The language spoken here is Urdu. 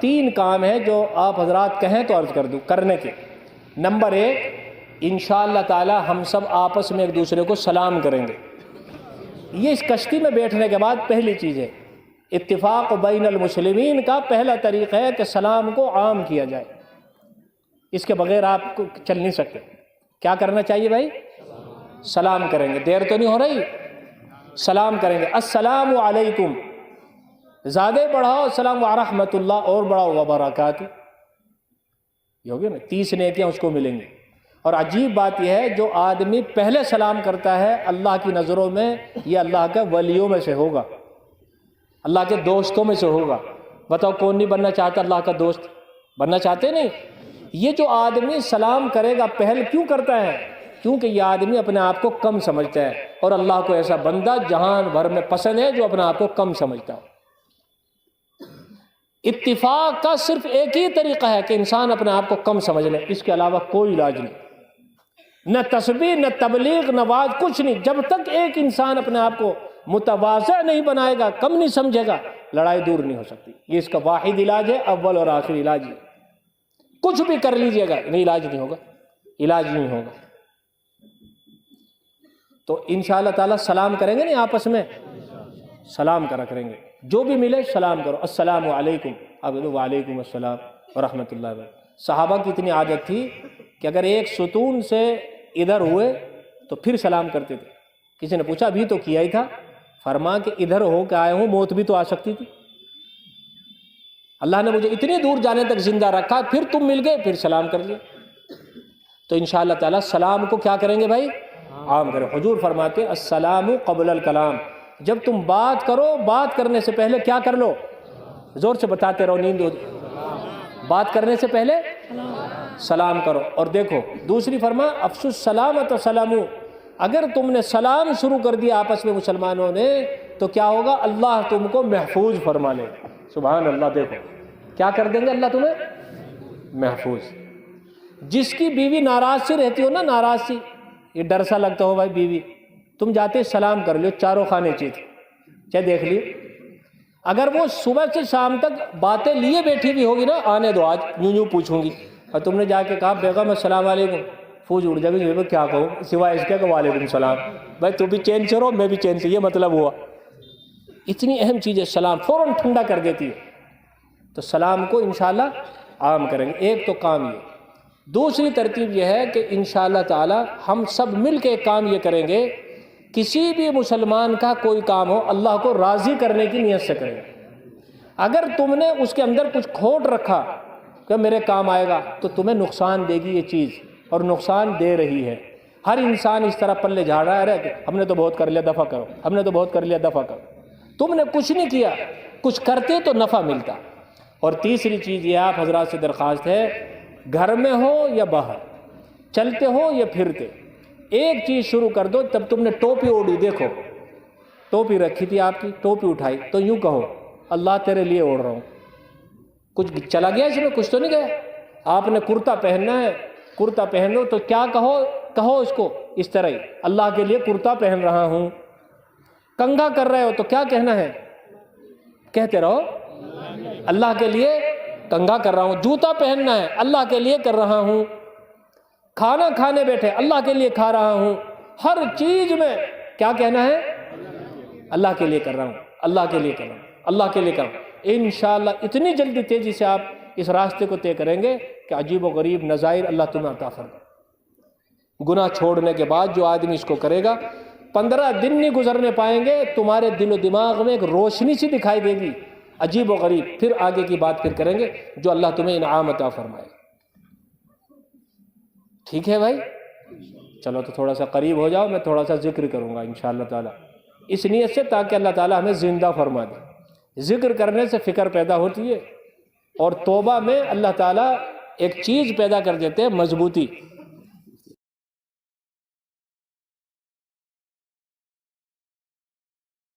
تین کام ہیں جو آپ حضرات کہیں تو عرض کر دوں کرنے کے۔ نمبر 1، انشاءاللہ تعالی ہم سب آپس میں ایک دوسرے کو سلام کریں گے۔ یہ اس کشتی میں بیٹھنے کے بعد پہلی چیز ہے۔ اتفاق بین المسلمین کا پہلا طریقہ ہے کہ سلام کو عام کیا جائے، اس کے بغیر آپ کو چل نہیں سکتے۔ کیا کرنا چاہیے بھائی؟ سلام کریں گے۔ دیر تو نہیں ہو رہی؟ سلام کریں گے، السلام علیکم، زیادہ بڑھاؤ السلام ورحمۃ اللہ، اور بڑھاؤ وبرکاتہ، یہ ہوگی نا 30 نیکیاں اس کو ملیں گی۔ اور عجیب بات یہ ہے، جو آدمی پہلے سلام کرتا ہے اللہ کی نظروں میں یہ اللہ کے ولیوں میں سے ہوگا، اللہ کے دوستوں میں سے ہوگا۔ بتاؤ کون نہیں بننا چاہتا اللہ کا دوست؟ بننا چاہتے نہیں؟ یہ جو آدمی سلام کرے گا پہل کیوں کرتا ہے؟ کیونکہ یہ آدمی اپنے آپ کو کم سمجھتا ہے، اور اللہ کو ایسا بندہ جہان بھر میں پسند ہے جو اپنے آپ کو کم سمجھتا ہو۔ اتفاق کا صرف ایک ہی طریقہ ہے کہ انسان اپنے آپ کو کم سمجھ لے، اس کے علاوہ کوئی علاج نہیں، نہ تسبیح نہ تبلیغ نہ واعظ، کچھ نہیں۔ جب تک ایک انسان اپنے آپ کو متواضع نہیں بنائے گا، کم نہیں سمجھے گا، لڑائی دور نہیں ہو سکتی۔ یہ اس کا واحد علاج ہے، اول اور آخری علاج ہے۔ کچھ بھی کر لیجئے گا نہیں، علاج نہیں ہوگا، علاج نہیں ہوگا۔ تو انشاءاللہ تعالی سلام کریں گے نہیں آپس میں، سلام کریں گے، جو بھی ملے سلام کرو، السلام علیکم، اب وعلیکم السلام ورحمۃ اللہ وبرکاتہ۔ صحابہ کی اتنی عادت تھی کہ اگر ایک ستون سے ادھر ہوئے تو پھر سلام کرتے تھے۔ کسی نے پوچھا ابھی تو کیا ہی تھا، فرما کہ ادھر ہو کے آئے ہوں، موت بھی تو آ سکتی تھی، اللہ نے مجھے اتنی دور جانے تک زندہ رکھا، پھر تم مل گئے، پھر سلام کر لیا۔ تو انشاءاللہ تعالی سلام کو کیا کریں گے بھائی؟ عام کریں۔ حضور فرماتے السلام قبل الکلام، جب تم بات کرو، بات کرنے سے پہلے کیا کر لو؟ زور سے بتاتے رہو، نیند ہو، بات کرنے سے پہلے سلام کرو۔ اور دیکھو دوسری فرما افشوا السلامۃ وسلموا، اگر تم نے سلام شروع کر دیا آپس میں مسلمانوں نے تو کیا ہوگا؟ اللہ تم کو محفوظ فرما لے گا۔ سبحان اللہ، دیکھو کیا کر دیں گے اللہ تمہیں؟ محفوظ۔ جس کی بیوی ناراض سی رہتی ہو نا، ناراض سی، یہ ڈر سا لگتا ہو بھائی، بیوی تم جاتے سلام کر لو، چاروں خانے چاہے دیکھ لیو، اگر وہ صبح سے شام تک باتیں لیے بیٹھی بھی ہوگی نا، آنے دو آج یوں پوچھوں گی، اور تم نے جا کے کہا بیگم السلام علیکم، فوج اڑ جائے گی، کیا کہوں سوائے اس کے کہ وعلیکم السلام، بھائی تو بھی چین سے رہو میں بھی چین سے، یہ مطلب ہوا۔ اتنی اہم چیز ہے سلام، فوراً ٹھنڈا کر دیتی ہے۔ تو سلام کو انشاءاللہ عام کریں گے، ایک تو کام یہ۔ دوسری ترتیب یہ ہے کہ انشاءاللہ تعالی ہم سب مل کے ایک کام یہ کریں گے، کسی بھی مسلمان کا کوئی کام ہو اللہ کو راضی کرنے کی نیت سے کریں گے۔ اگر تم نے اس کے اندر کچھ کھوٹ رکھا کہ میرے کام آئے گا، تو تمہیں نقصان دے گی یہ چیز، اور نقصان دے رہی ہے۔ ہر انسان اس طرح پلے جھاڑ رہا ہے کہ ہم نے تو بہت کر لیا دفع کرو، ہم نے تو بہت کر لیا دفع کرو۔ تم نے کچھ نہیں کیا، کچھ کرتے تو نفع ملتا۔ اور تیسری چیز یہ آپ حضرات سے درخواست ہے، گھر میں ہو یا باہر، چلتے ہو یا پھرتے، ایک چیز شروع کر دو۔ تب تم نے ٹوپی اوڑھی، دیکھو ٹوپی رکھی تھی آپ کی، ٹوپی اٹھائی تو یوں کہو اللہ تیرے لیے اوڑھ رہا ہوں۔ کچھ چلا گیا اس میں؟ کچھ تو نہیں گیا۔ آپ نے کرتا پہننا ہے، کرتا پہن لو تو کیا کہو اس کو اس طرح ہی، اللہ کے لیے کرتا پہن رہا ہوں۔ کنگھا کر رہے ہو تو کیا کہنا ہے؟ کہتے رہو اللہ کے لیے کنگھا کر رہا ہوں۔ جوتا پہننا ہے، اللہ کے لیے کر رہا ہوں۔ کھانا کھانے بیٹھے اللہ کے لیے کھا رہا ہوں۔ ہر چیز میں کیا کہنا ہے؟ اللہ کے لیے کر رہا ہوں، اللہ کے لیے کر رہا ہوں، اللہ کے لیے کر رہا ہوں۔ انشاءاللہ اتنی جلدی تیزی سے آپ اس راستے کو طے کریں گے کہ عجیب و غریب نظائر اللہ تمہیں عطا فرمائے۔ گناہ چھوڑنے کے بعد جو آدمی اس کو کرے گا، 15 دن نہیں گزرنے پائیں گے، تمہارے دل و دماغ میں ایک روشنی سی دکھائی دے گی عجیب و غریب۔ پھر آگے کی بات پھر کریں گے جو اللہ تمہیں انعام عطا فرمائے۔ ٹھیک ہے بھائی؟ چلو تو تھوڑا سا قریب ہو جاؤ، میں تھوڑا سا ذکر کروں گا انشاءاللہ تعالی، اس نیت سے تاکہ اللہ تعالی ہمیں زندہ فرما دے۔ ذکر کرنے سے فکر پیدا ہوتی ہے، اور توبہ میں اللہ تعالی ایک چیز پیدا کر دیتے ہیں، مضبوطی۔